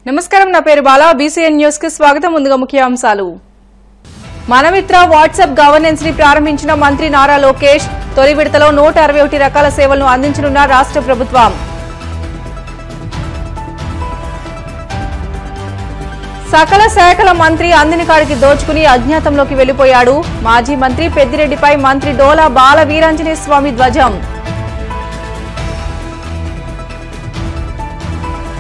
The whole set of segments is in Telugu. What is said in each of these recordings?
నమస్కారం, నా పేరు బాలా. బీసీఎన్ న్యూస్ కి స్వాగతం. ముందుగా ముఖ్యాంశాలు. మనమిత్ర వాట్సాప్ గవర్నెన్స్ ని ప్రారంభించిన మంత్రి నారా లోకేష్. తొలి విడతలో 161 రకాల సేవలను అందించనున్న రాష్ట్ర ప్రభుత్వం. సకల శాఖల మంత్రి అందిన కాడికి దోచుకుని అజ్ఞాతంలోకి వెళ్లిపోయాడు. మాజీ మంత్రి పెద్దిరెడ్డిపై మంత్రి డోలా బాల వీరాంజనేయ స్వామి ధ్వజం.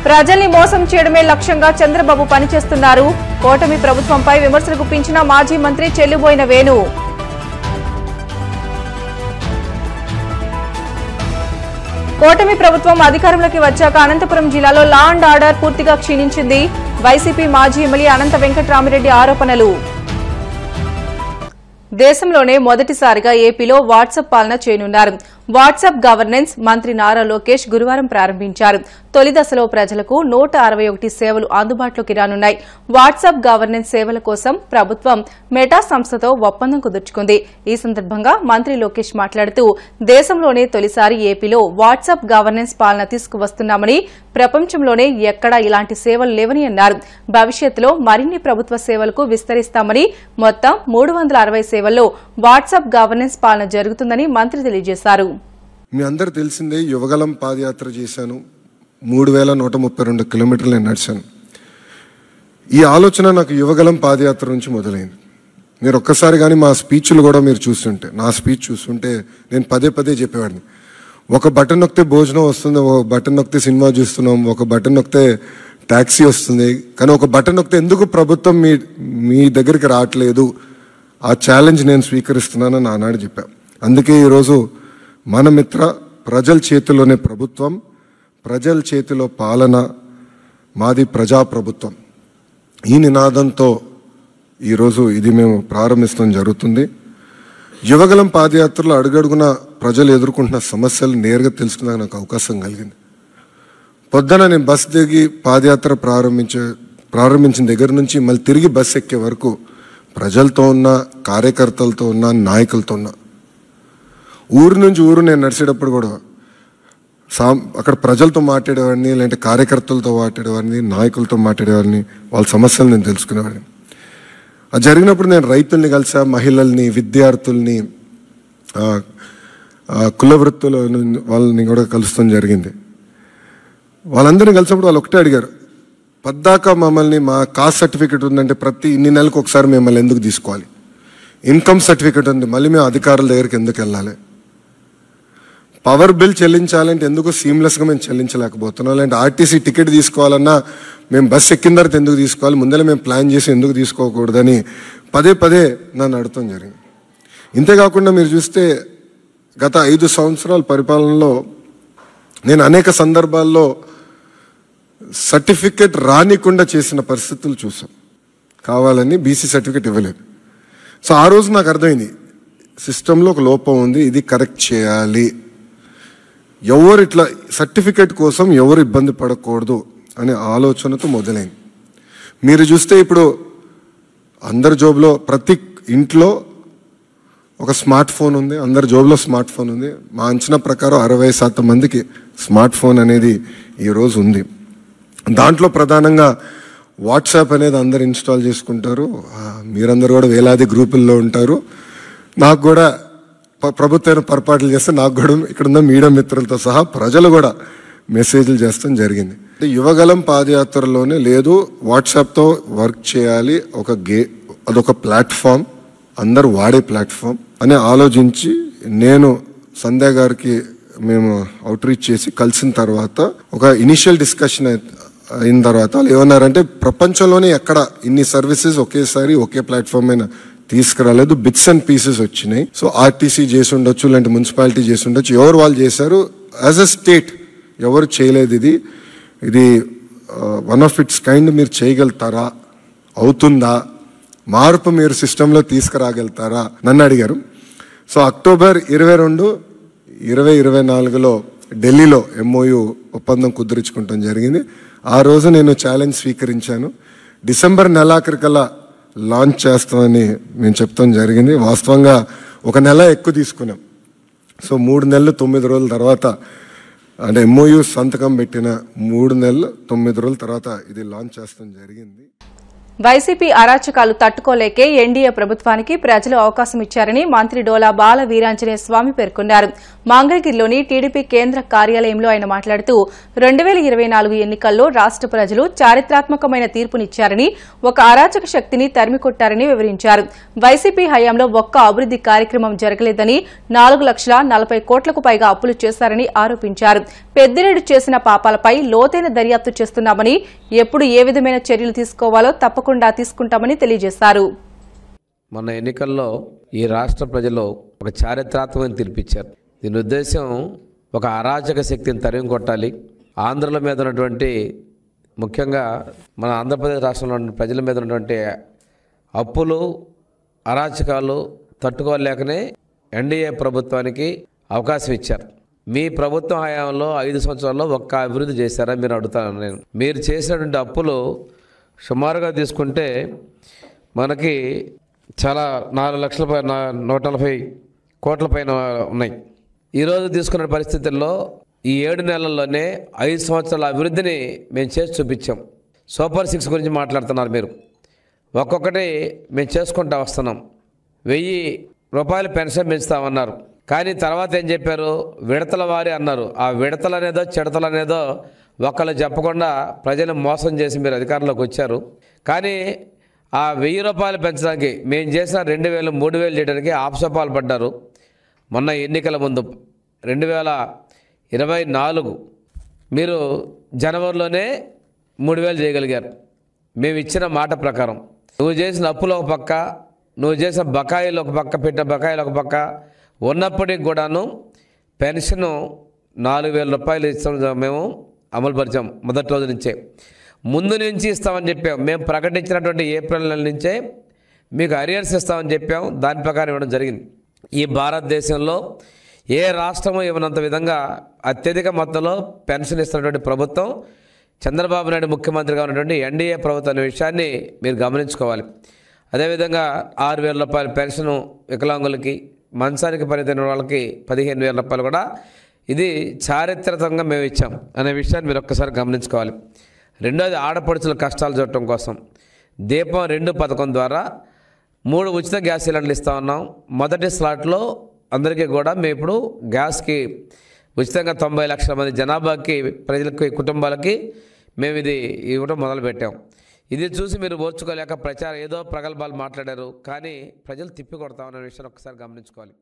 ప్రజల్ని మోసం చేయడమే లక్ష్యంగా చంద్రబాబు పనిచేస్తున్నారు. కూటమి ప్రభుత్వంపై విమర్శలు గుప్పించిన మాజీ మంత్రి చెల్లిబోయిన వేణు. కూటమి ప్రభుత్వం అధికారంలోకి వచ్చాక అనంతపురం జిల్లాలో లా అండ్ ఆర్డర్ పూర్తిగా క్షీణించింది. వైసీపీ మాజీ ఎమ్మెల్యే అనంత వెంకట్రామిరెడ్డి ఆరోపణలు. దేశంలోనే మొదటిసారిగా ఏపీలో వాట్సాప్ పాలన చేయనున్నారు. వాట్సాప్ గవర్నెన్స్ మంత్రి నారా లోకేష్ గురువారం ప్రారంభించారు. తొలి దశలో ప్రజలకు 161 సేవలు అందుబాటులోకి రానున్నాయి. వాట్సాప్ గవర్నెన్స్ సేవల కోసం ప్రభుత్వం మెటా సంస్థతో ఒప్పందం కుదుర్చుకుంది. ఈ సందర్భంగా మంత్రి లోకేష్ మాట్లాడుతూ దేశంలోనే తొలిసారి ఏపీలో వాట్సాప్ గవర్నెన్స్ పాలన తీసుకువస్తున్నామని, ప్రపంచంలోనే ఎక్కడా ఇలాంటి సేవలు లేవని అన్నారు. భవిష్యత్తులో మరిన్ని ప్రభుత్వ సేవలకు విస్తరిస్తామని, మొత్తం 360 సేవల్లో వాట్సాప్ గవర్నెన్స్ పాలన జరుగుతుందని మంత్రి తెలియజేశారు. మీ అందరు తెలిసిందే, యువగలం పాదయాత్ర చేశాను. 3132 కిలోమీటర్లు నేను నడిచాను. ఈ ఆలోచన నాకు యువగలం పాదయాత్ర నుంచి మొదలైంది. మీరు ఒక్కసారి కానీ మా స్పీచ్లు కూడా మీరు చూస్తుంటే, నా స్పీచ్ చూస్తుంటే నేను పదే పదే చెప్పేవాడిని. ఒక బటన్ నొక్కితే భోజనం వస్తుంది, ఒక బటన్ నొక్కితే సినిమా చూస్తున్నాం, ఒక బటన్ నొక్కితే ట్యాక్సీ వస్తుంది, కానీ ఒక బటన్ నొక్కితే ఎందుకు ప్రభుత్వం మీ దగ్గరికి రావట్లేదు, ఆ ఛాలెంజ్ నేను స్వీకరిస్తున్నానని ఆనాడు చెప్పాను. అందుకే ఈరోజు మన మిత్ర ప్రజల చేతిలోనే ప్రభుత్వం, ప్రజల చేతిలో పాలన, మాది ప్రజాప్రభుత్వం, ఈ నినాదంతో ఈరోజు ఇది మేము ప్రారంభించడం జరుగుతుంది. యువగలం పాదయాత్రలో అడుగడుగున ప్రజలు ఎదుర్కొంటున్న సమస్యలు నేరుగా తెలుసుకునే నాకు అవకాశం కలిగింది. పొద్దున నేను బస్ దిగి పాదయాత్ర ప్రారంభించిన దగ్గర నుంచి మళ్ళీ తిరిగి బస్ ఎక్కే వరకు ప్రజలతో ఉన్న, కార్యకర్తలతో ఉన్న, నాయకులతో ఉన్న. ఊరు నుంచి ఊరు నేను నడిచేటప్పుడు కూడా అక్కడ ప్రజలతో మాట్లాడేవాడిని, లేదంటే కార్యకర్తలతో మాట్లాడేవాడిని, నాయకులతో మాట్లాడేవాడిని, వాళ్ళ సమస్యలు నేను తెలుసుకునేవాడిని. అది జరిగినప్పుడు నేను రైతుల్ని కలిసా, మహిళల్ని, విద్యార్థుల్ని, కుల వృత్తుల వాళ్ళని కూడా కలుస్తాం జరిగింది. వాళ్ళందరినీ కలిసినప్పుడు వాళ్ళు ఒకటే అడిగారు, పద్దాక మమ్మల్ని మా కాస్ట్ సర్టిఫికేట్ ఉందంటే ప్రతి ఇన్ని నెలలకు ఒకసారి మిమ్మల్ని ఎందుకు తీసుకోవాలి, ఇన్కమ్ సర్టిఫికేట్ ఉంది మళ్ళీ మేము అధికారుల దగ్గరికి ఎందుకు వెళ్ళాలి, పవర్ బిల్ చెల్లించాలంటే ఎందుకు సీమ్లెస్గా మేము చెల్లించలేకపోతున్నాం, లేదంటే ఆర్టీసీ టికెట్ తీసుకోవాలన్నా మేము బస్ ఎక్కిన తర్వాత ఎందుకు తీసుకోవాలి, ముందర మేము ప్లాన్ చేసి ఎందుకు తీసుకోకూడదని పదే పదే నన్ను అడగటం జరిగింది. ఇంతేకాకుండా మీరు చూస్తే గత 5 సంవత్సరాల పరిపాలనలో నేను అనేక సందర్భాల్లో సర్టిఫికేట్ రానికుండా చేసిన పరిస్థితులు చూసాం. కావాలని బీసీ సర్టిఫికేట్ ఇవ్వలేదు. సో ఆ రోజు నాకు అర్థమైంది, సిస్టంలో ఒక లోపం ఉంది, ఇది కరెక్ట్ చేయాలి, ఎవరు ఇట్లా సర్టిఫికేట్ కోసం ఎవరు ఇబ్బంది పడకూడదు అనే ఆలోచనతో మొదలైంది. మీరు చూస్తే ఇప్పుడు అందరి జోబులో, ప్రతి ఇంట్లో ఒక స్మార్ట్ ఫోన్ ఉంది, అందరి జోబులో స్మార్ట్ ఫోన్ ఉంది. మా అంచనా ప్రకారం 60% మందికి స్మార్ట్ ఫోన్ అనేది ఈరోజు ఉంది. దాంట్లో ప్రధానంగా వాట్సాప్ అనేది అందరు ఇన్స్టాల్ చేసుకుంటారు. మీరందరూ కూడా వేలాది గ్రూపుల్లో ఉంటారు. నాకు కూడా ప్రభుత్వం పొరపాట్లు చేస్తే నాకు కూడా ఇక్కడున్న మీడియా మిత్రులతో సహా ప్రజలు కూడా మెసేజ్లు చేస్తాం జరిగింది. యువగలం పాదయాత్రలోనే లేదు, వాట్సాప్తో వర్క్ చేయాలి, అదొక ప్లాట్ఫామ్, అందరు వాడే ప్లాట్ఫామ్ అని ఆలోచించి నేను సంధ్య గారికి మేము అవుట్రీచ్ చేసి కలిసిన తర్వాత ఒక ఇనిషియల్ డిస్కషన్ అయిన తర్వాత వాళ్ళు ఏమన్నారంటే, ప్రపంచంలోనే ఎక్కడ ఇన్ని సర్వీసెస్ ఒకేసారి ఒకే ప్లాట్ఫామ్ మీద తీసుకురాలేదు, బిట్స్ అండ్ పీసెస్ వచ్చినాయి. సో ఆర్టీసీ చేసి ఉండొచ్చు, లేదంటే మున్సిపాలిటీ చేసి ఉండొచ్చు, ఎవరు వాళ్ళు చేశారు, యాజ్ అ స్టేట్ ఎవరు చేయలేదు, ఇది వన్ ఆఫ్ ఇట్స్ కైండ్, మీరు చేయగలుగుతారా, అవుతుందా, మార్పు మీరు సిస్టంలో తీసుకురాగలుగుతారా నన్ను అడిగారు. సో అక్టోబర్ 22, 2024లో ఢిల్లీలో MOU ఒప్పందం కుదుర్చుకుంటాం జరిగింది. ఆ రోజు నేను ఛాలెంజ్ స్వీకరించాను. డిసెంబర్ నెలాఖరికల్లా లాంచ్ చేస్తామని మేము చెప్తాం జరిగింది. వాస్తవంగా 1 నెల ఎక్కువ తీసుకున్నాం. సో 3 నెలలు 9 రోజుల తర్వాత అంటే ఎంఓయూ సంతకం పెట్టిన 3 నెలలు 9 రోజుల తర్వాత ఇది లాంచ్ చేస్తాం జరిగింది. వైసీపీ అరాచకాలు తట్టుకోలేకే ఎన్డీఏ ప్రభుత్వానికి ప్రజలు అవకాశం ఇచ్చారని మంత్రి డోలా బాల వీరాంజనేయ స్వామి పేర్కొన్నారు. మంగళగిరిలోని టీడీపీ కేంద్ర కార్యాలయంలో ఆయన మాట్లాడుతూ 2024 ఎన్నికల్లో రాష్ట ప్రజలు చారిత్రాత్మకమైన తీర్పునిచ్చారని, ఒక అరాచక శక్తిని తరిమికొట్టారని వివరించారు. వైసీపీ హయాంలో ఒక్క అభివృద్ది కార్యక్రమం జరగలేదని, 4,40,00,000 కోట్లకు పైగా అప్పులు చేశారని ఆరోపించారు. పెద్దిరెడ్డి చేసిన పాపాలపై లోతైన దర్యాప్తు చేస్తున్నామని, ఎప్పుడు ఏ విధమైన చర్యలు తీసుకోవాలో తప్పకుండా తీసుకుంటామని తెలియజేశారు. మొన్న ఎన్నికల్లో ఈ రాష్ట్ర ప్రజలు ఒక చారిత్రాత్మకమైన తీర్పిచ్చారు. దీని ఉద్దేశం ఒక అరాచక శక్తిని తరిమి కొట్టాలి. ఆంధ్రుల మీద ఉన్నటువంటి, ముఖ్యంగా మన ఆంధ్రప్రదేశ్ రాష్ట్రంలో ఉన్న ప్రజల మీద ఉన్నటువంటి అప్పులు, అరాచకాలు తట్టుకోలేకనే ఎన్డీఏ ప్రభుత్వానికి అవకాశం ఇచ్చారు. మీ ప్రభుత్వం హయాంలో 5 సంవత్సరాల్లో ఒక్క అభివృద్ధి చేశారా మీరు అడుగుతాను నేను. మీరు చేసినటువంటి అప్పులు సుమారుగా తీసుకుంటే మనకి చాలా 4,140 కోట్ల పైన ఉన్నాయి. ఈరోజు తీసుకున్న పరిస్థితుల్లో ఈ 7 నెలల్లోనే 5 సంవత్సరాల అభివృద్ధిని మేము చేసి చూపించాం. సూపర్ 6 గురించి మాట్లాడుతున్నారు మీరు. ఒక్కొక్కటి మేము చేసుకుంటూ వస్తున్నాం. 1,000 రూపాయలు పెన్షన్ పెంచుతామన్నారు. కానీ తర్వాత ఏం చెప్పారు? విడతల వారి అన్నారు. ఆ విడతలనేదో చిడతలనేదో ఒకళ్ళు చెప్పకుండా ప్రజలు మోసం చేసి మీరు అధికారంలోకి వచ్చారు. కానీ ఆ 1,000 రూపాయలు పెంచడానికి మేము చేసిన 2,000, 3,000 చేయడానికి ఆపసోపాలు పడ్డారు. మొన్న ఎన్నికల ముందు 2024 మీరు జనవరిలోనే 3,000 చేయగలిగారు. మేము ఇచ్చిన మాట ప్రకారం. నువ్వు చేసిన అప్పులు ఒక పక్క, నువ్వు చేసిన బకాయిలు ఒక పక్క, పెట్టిన బకాయిలు ఒక పక్క ఉన్నప్పటికి కూడాను పెన్షను 4,000 రూపాయలు ఇస్తాం. మేము అమలుపరిచాం మొదటి రోజు నుంచే. ముందు నుంచి ఇస్తామని చెప్పాం. మేము ప్రకటించినటువంటి ఏప్రిల్ నెల నుంచే మీకు అరియర్స్ ఇస్తామని చెప్పాం. దాని ప్రకారం ఇవ్వడం జరిగింది. ఈ భారతదేశంలో ఏ రాష్ట్రము ఇవ్వనంత విధంగా అత్యధిక మొత్తంలో పెన్షన్ ఇస్తున్నటువంటి ప్రభుత్వం చంద్రబాబు నాయుడు ముఖ్యమంత్రిగా ఉన్నటువంటి ఎన్డీఏ ప్రభుత్వం అనే విషయాన్ని మీరు గమనించుకోవాలి. అదేవిధంగా 6,000 రూపాయల పెన్షను వికలాంగులకి, మంచానికి పరిమితమైన వాళ్ళకి 15,000 రూపాయలు కూడా ఇది చారిత్రకంగా మేము ఇచ్చాం అనే విషయాన్ని మీరు ఒక్కసారి గమనించుకోవాలి. రెండోది, ఆడపడుచుల కష్టాలు చూడటం కోసం దీపం 2 పథకం ద్వారా 3 ఉచిత గ్యాస్ సిలిండర్లు ఇస్తా ఉన్నాం. మొదటి స్లాట్లో అందరికీ కూడా మేము ఇప్పుడు గ్యాస్కి ఉచితంగా 90 లక్షల మంది జనాభాకి, ప్రజలకి, కుటుంబాలకి మేము ఇది ఇవ్వడం మొదలుపెట్టాం. ఇది చూసి మీరు ఓర్చుకోలేక ఏదో ప్రగల్భాలు మాట్లాడారు. కానీ ప్రజలు తిప్పి కొడతామనే విషయాన్ని ఒకసారి గమనించుకోవాలి.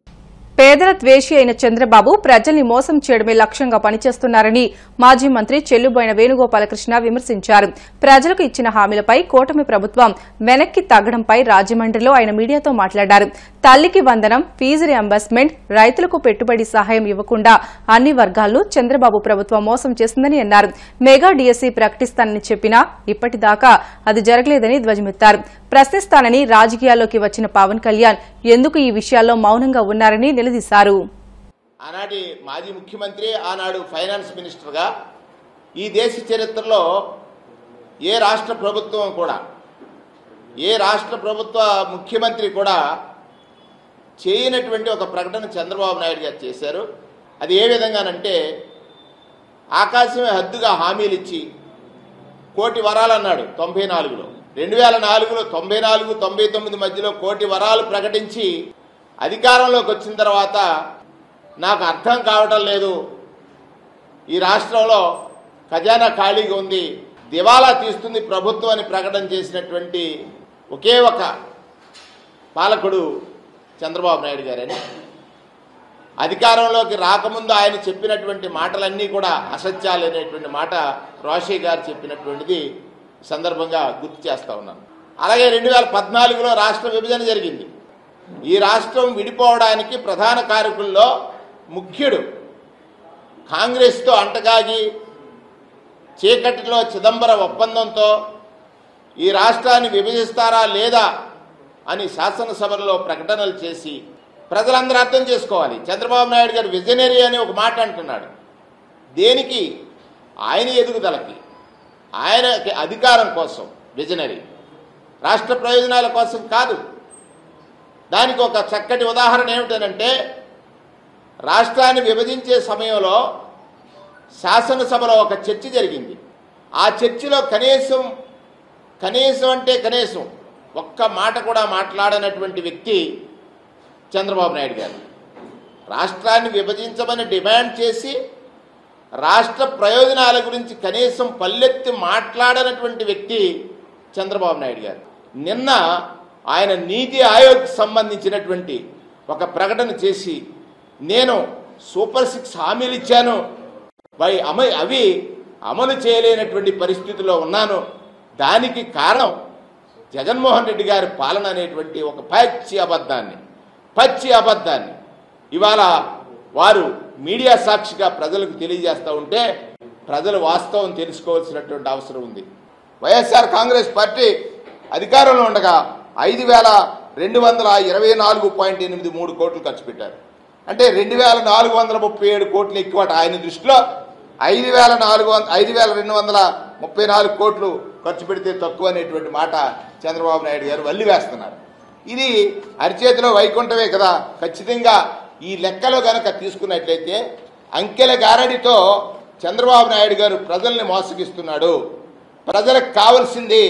పేదల ద్వేషి అయిన చంద్రబాబు ప్రజల్ని మోసం చేయడమే లక్ష్యంగా పనిచేస్తున్నారని మాజీ మంత్రి చెల్లుబోయిన వేణుగోపాలకృష్ణ విమర్శించారు. ప్రజలకు ఇచ్చిన హామీలపై కూటమి ప్రభుత్వం వెనక్కి తగ్గడంపై రాజమండ్రిలో ఆయన మీడియాతో మాట్లాడారు. తల్లికి వందనం, ఫీజు రియంబర్స్మెంట్, రైతులకు పెట్టుబడి సహాయం ఇవ్వకుండా అన్ని వర్గాలను చంద్రబాబు ప్రభుత్వం మోసం చేసిందని అన్నారు. మెగా డీఎస్సీ ప్రకటిస్తానని చెప్పినా ఇప్పటిదాకా అది జరగలేదని ధ్వజమెత్తారు. ప్రశ్నిస్తానని రాజకీయాల్లోకి వచ్చిన పవన్ కళ్యాణ్ ఎందుకు ఈ విషయాల్లో మౌనంగా ఉన్నారని నిలదీశారు. ఆనాటి మాజీ ముఖ్యమంత్రి, ఆనాడు ఫైనాన్స్ మినిస్టర్గా ఈ దేశ చరిత్రలో ఏ రాష్ట్ర ప్రభుత్వ ముఖ్యమంత్రి కూడా చేయనటువంటి ఒక ప్రకటన చంద్రబాబు నాయుడు గారు చేశారు. అది ఏ విధంగానంటే, ఆకాశమే హద్దుగా హామీలు ఇచ్చి 1 కోటి వరాలు అన్నాడు 94లో. 2004లో 94, 99 మధ్యలో 1 కోటి వరాలు ప్రకటించి అధికారంలోకి వచ్చిన తర్వాత నాకు అర్థం కావటం లేదు, ఈ రాష్ట్రంలో ఖజానా ఖాళీగా ఉంది, దివాలా తీస్తుంది ప్రభుత్వం అని ప్రకటన చేసినటువంటి ఒకే ఒక పాలకుడు చంద్రబాబు నాయుడు గారని. అధికారంలోకి రాకముందు ఆయన చెప్పినటువంటి మాటలన్నీ కూడా అసత్యాలు అనేటువంటి మాట రోషయ్య గారు చెప్పినటువంటిది సందర్భంగా గుర్తు చేస్తా ఉన్నాను. అలాగే 2014లో రాష్ట్ర విభజన జరిగింది. ఈ రాష్ట్రం విడిపోవడానికి ప్రధాన కారకుల్లో ముఖ్యుడు కాంగ్రెస్తో అంటగాగి చీకటిలో చిదంబరం ఒప్పందంతో ఈ రాష్ట్రాన్ని విభజిస్తారా లేదా అని శాసనసభలో ప్రకటనలు చేసి ప్రజలందరూ అర్థం చేసుకోవాలి. చంద్రబాబు నాయుడు గారు విజనరీ అని ఒక మాట అంటున్నాడు. దేనికి? ఆయన ఎదుగుదలకి, ఆయన అధికారం కోసం విజనరీ, రాష్ట్ర ప్రయోజనాల కోసం కాదు. దానికి ఒక చక్కటి ఉదాహరణ ఏమిటంటే, రాష్ట్రాన్ని విభజించే సమయంలో శాసనసభలో ఒక చర్చ జరిగింది. ఆ చర్చలో కనీసం ఒక్క మాట కూడా మాట్లాడనటువంటి వ్యక్తి చంద్రబాబు నాయుడు గారు. రాష్ట్రాన్ని విభజించమని డిమాండ్ చేసి రాష్ట్ర ప్రయోజనాల గురించి కనీసం పల్లెత్తి మాట్లాడనటువంటి వ్యక్తి చంద్రబాబు నాయుడు గారు. నిన్న ఆయన నీతి ఆయోగ్ సంబంధించినటువంటి ఒక ప్రకటన చేసి, నేను సూపర్ 6 హామీలు ఇచ్చాను, అవి అమలు చేయలేనటువంటి పరిస్థితిలో ఉన్నాను, దానికి కారణం జగన్మోహన్ రెడ్డి గారి పాలన అనేటువంటి ఒక పచ్చి అబద్ధాన్ని ఇవాళ వారు మీడియా సాక్షిగా ప్రజలకు తెలియజేస్తూ ఉంటే ప్రజలు వాస్తవం తెలుసుకోవాల్సినటువంటి అవసరం ఉంది. వైఎస్ఆర్ కాంగ్రెస్ పార్టీ అధికారంలో ఉండగా 5,224.83 కోట్లు ఖర్చు పెట్టారు. అంటే 2,437 కోట్లు ఎక్కువ ఆయన దృష్టిలో. 5,234 కోట్లు ఖర్చు పెడితే తక్కువ అనేటువంటి మాట చంద్రబాబు నాయుడు గారు వల్లి వేస్తున్నారు. ఇది అరిచేతిలో వైకుంఠమే కదా. ఖచ్చితంగా ఈ లెక్కలో కనుక తీసుకున్నట్లయితే అంకెల గారడితో చంద్రబాబు నాయుడు గారు ప్రజల్ని మోసగిస్తున్నాడు. ప్రజలకు కావాల్సింది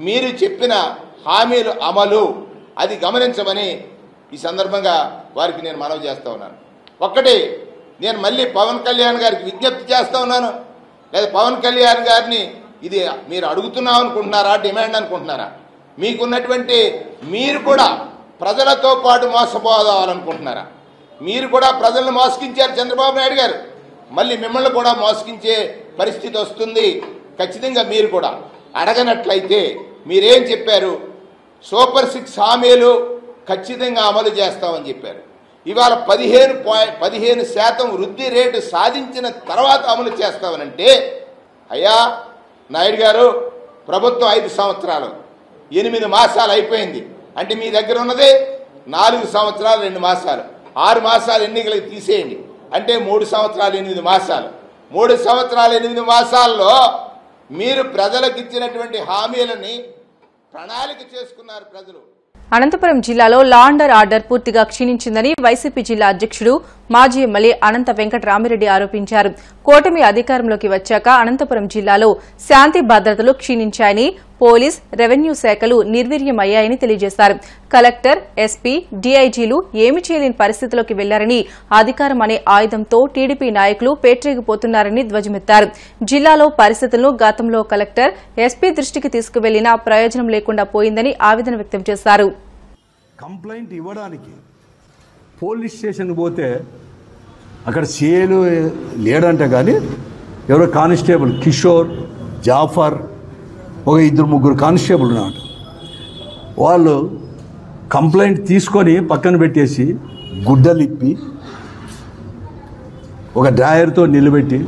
మీరు చెప్పిన హామీలు అమలు, అది గమనించమని ఈ సందర్భంగా వారికి నేను మనవి చేస్తూ ఉన్నాను. ఒక్కటి, నేను మళ్ళీ పవన్ కళ్యాణ్ గారికి విజ్ఞప్తి చేస్తూ ఉన్నాను. లేదా పవన్ కళ్యాణ్ గారిని ఇది మీరు అడుగుతున్నాం అనుకుంటున్నారా, డిమాండ్ అనుకుంటున్నారా? మీకున్నటువంటి మీరు కూడా ప్రజలతో పాటు మోసపోవాలనుకుంటున్నారా? మీరు కూడా ప్రజలను మోసగించారు చంద్రబాబు నాయుడు గారు, మళ్ళీ మిమ్మల్ని కూడా మోసగించే పరిస్థితి వస్తుంది. ఖచ్చితంగా మీరు కూడా అడగనట్లయితే మీరేం చెప్పారు? సూపర్ 6 హామీలు ఖచ్చితంగా అమలు చేస్తామని చెప్పారు. ఇవాళ 15% వృద్ధి రేటు సాధించిన తర్వాత అమలు చేస్తామనంటే, అయ్యా నాయుడు గారు, ప్రభుత్వం 5 సంవత్సరాలు 8 మాసాలు అయిపోయింది. అంటే మీ దగ్గర ఉన్నది 4 సంవత్సరాలు 2 మాసాలు, 6 మాసాలు ఎన్నికలకు తీసేయండి. అంటే 3 సంవత్సరాలు 8 మాసాలు. 3 సంవత్సరాలు 8 మాసాల్లో మీరు ప్రజలకు ఇచ్చినటువంటి హామీలని ప్రణాళిక చేసుకున్నారు ప్రజలు. అనంతపురం జిల్లాలో లా అండ్ ఆర్డర్ పూర్తిగా క్షీణించిందని వైసీపీ జిల్లా అధ్యక్షుడు మాజీ ఎమ్మెల్యే అనంత వెంకటరామిరెడ్డి ఆరోపించారు. కూటమి అధికారంలోకి వచ్చాక అనంతపురం జిల్లాలో శాంతి భద్రతలు క్షీణించాయని, పోలీస్, రెవెన్యూ శాఖలు నిర్వీర్యమయ్యాయని తెలియజేశారు. కలెక్టర్, ఎస్పీ, డీఐజీలు ఏమి చేయలేని పరిస్థితిలోకి వెళ్లారని, అధికారం అనే ఆయుధంతో టీడీపీ నాయకులు పేట్రేగిపోతున్నారని ధ్వజమెత్తారు. జిల్లాలో పరిస్థితులను గతంలో కలెక్టర్, ఎస్పీ దృష్టికి తీసుకువెళ్లినా ప్రయోజనం లేకుండా పోయిందని ఆవేదన వ్యక్తం చేశారు. కంప్లైంట్ ఇవ్వడానికి పోలీస్ స్టేషన్కి పోతే అక్కడ సీఏలు లేడంటే కానీ ఎవరో కానిస్టేబుల్ కిషోర్, జాఫర్, ఒక 2-3 కానిస్టేబుల్ ఉన్నారు. వాళ్ళు కంప్లైంట్ తీసుకొని పక్కన పెట్టేసి గుడ్డలిప్పి ఒక డ్రాయర్తో నిలబెట్టి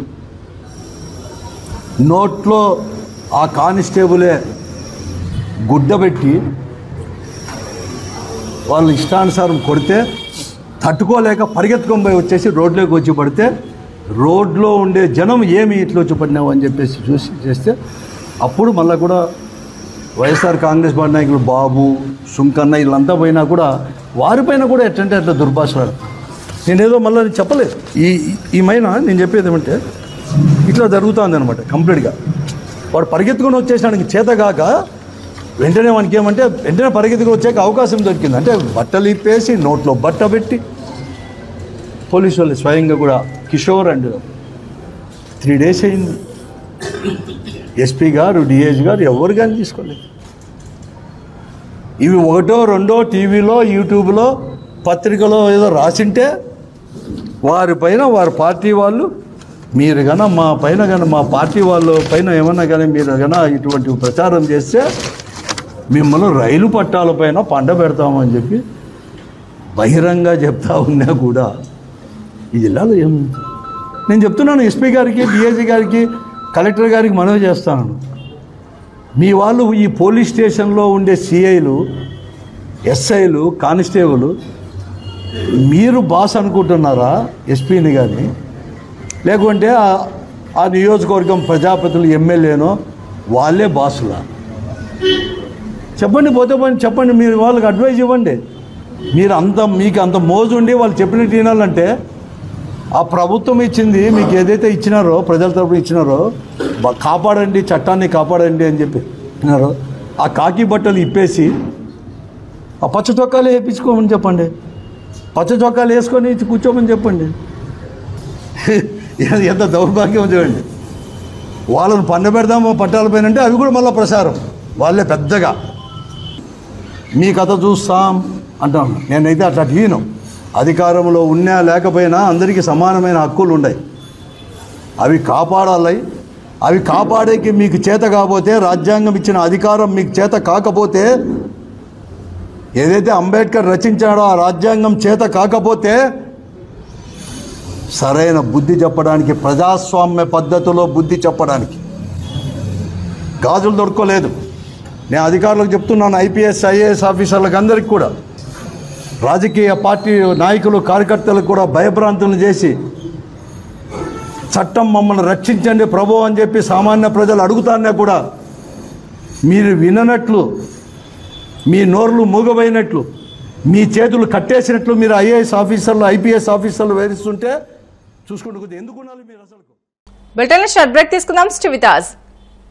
నోట్లో ఆ కానిస్టేబులే గుడ్డ పెట్టి వాళ్ళు ఇష్టానుసారం కొడితే తట్టుకోలేక పరిగెత్తుకొని పోయి వచ్చేసి రోడ్లోకి వచ్చి పడితే, రోడ్లో ఉండే జనం ఏమి ఇట్లా వచ్చి పడినావు అని చెప్పేసి చూసి చేస్తే, అప్పుడు మళ్ళీ కూడా వైఎస్ఆర్ కాంగ్రెస్ పార్టీ నాయకులు బాబు, సుంకన్న వీళ్ళంతా పోయినా కూడా వారిపైన కూడా ఎట్లంటే అట్లా దుర్భాషలాడు. నేనేదో మళ్ళీ చెప్పలేదు. ఈ మైన నేను చెప్పేది ఏమంటే ఇట్లా జరుగుతుంది అనమాట. కంప్లీట్గా వాడు పరిగెత్తుకొని వచ్చేసినానికి చేతగాక వెంటనే మనకి ఏమంటే వెంటనే పరిగెత్తుకు వచ్చాక అవకాశం దొరికింది. అంటే బట్టలు ఇప్పేసి నోట్లో బట్ట పెట్టి పోలీసు వాళ్ళు స్వయంగా కూడా కిషోర్ అండ్ 3 days అయింది. ఎస్పీ గారు, డిఐజీ గారు ఎవరు కానీ తీసుకోలేదు. ఇవి 1, 2 టీవీలో, యూట్యూబ్లో, పత్రికలో ఏదో రాసింటే వారిపైన వారి పార్టీ వాళ్ళు, మీరు కన్నా మా పైన కానీ మా పార్టీ వాళ్ళ పైన ఏమన్నా కానీ మీరు కన్నా ఇటువంటి ప్రచారం చేస్తే మిమ్మల్ని రైలు పట్టాల పైన పండ పెడతామని చెప్పి బహిరంగ చెప్తా ఉన్నా కూడా ఈ జిల్లాలో ఏముంది? నేను చెప్తున్నాను ఎస్పీ గారికి, డిఐజీ గారికి, కలెక్టర్ గారికి మనవి చేస్తాను. మీ వాళ్ళు ఈ పోలీస్ స్టేషన్లో ఉండే సిఐలు, ఎస్ఐలు, కానిస్టేబుల్ మీరు బాస్ అనుకుంటున్నారా ఎస్పీని కానీ? లేకుంటే ఆ నియోజకవర్గం ప్రజాప్రతినిధులు, ఎమ్మెల్యేనో వాళ్ళే బాసులా? చెప్పండి, పోతే పోయి చెప్పండి. మీరు వాళ్ళకి అడ్వైజ్ ఇవ్వండి. మీకు అంత మోజు ఉండి వాళ్ళు చెప్పినట్టు వినాలంటే ఆ ప్రభుత్వం ఇచ్చింది మీకు ఏదైతే ఇచ్చినారో ప్రజల తరపున ఇచ్చినారో కాపాడండి చట్టాన్ని కాపాడండి అని చెప్పి ఇచ్చినారో ఆ కాకి బట్టలు ఇప్పేసి ఆ పచ్చ చొక్కాలు వేయించుకోమని చెప్పండి, పచ్చ చొక్కాలు వేసుకొని కూర్చోమని చెప్పండి. ఎంత దౌర్భాగ్యం చూడండి. వాళ్ళను పండబెడదామో పట్టాలపైన అంటే అవి కూడా మళ్ళీ ప్రసారం వాళ్ళే పెద్దగా మీ కథ చూస్తాం అంటాను. నేనైతే అట్లా తీయను. అధికారంలో ఉన్నా లేకపోయినా అందరికీ సమానమైన హక్కులు ఉన్నాయి, అవి కాపాడాలి. అవి కాపాడేకి మీకు చేత కాకపోతే, రాజ్యాంగం ఇచ్చిన అధికారం మీకు చేత కాకపోతే, ఏదైతే అంబేద్కర్ రచించాడో ఆ రాజ్యాంగం చేత కాకపోతే సరైన బుద్ధి చెప్పడానికి, ప్రజాస్వామ్య పద్ధతిలో బుద్ధి చెప్పడానికి గాజులు దొరకలేదు. నేను అధికారులకు చెప్తున్నాను, ఐపీఎస్ ఐఏఎస్ ఆఫీసర్లకు అందరికీ కూడా, రాజకీయ పార్టీ నాయకులు కార్యకర్తలకు కూడా భయభ్రాంతులను చేసి చట్టం మమ్మల్ని రక్షించండి ప్రభు అని చెప్పి సామాన్య ప్రజలు అడుగుతానే కూడా మీరు విననట్లు, మీ నోర్లు మూగబోయినట్లు, మీ చేతులు కట్టేసినట్లు మీరు ఐఏఎస్ ఆఫీసర్లు ఐపీఎస్ ఆఫీసర్లు వేధిస్తుంటే చూసుకుంటూ ఎందుకు ఉండాలి మీరు అసలు? బులెటిన్లో షార్ట్ బ్రేక్ తీసుకుందాం. Stay with us.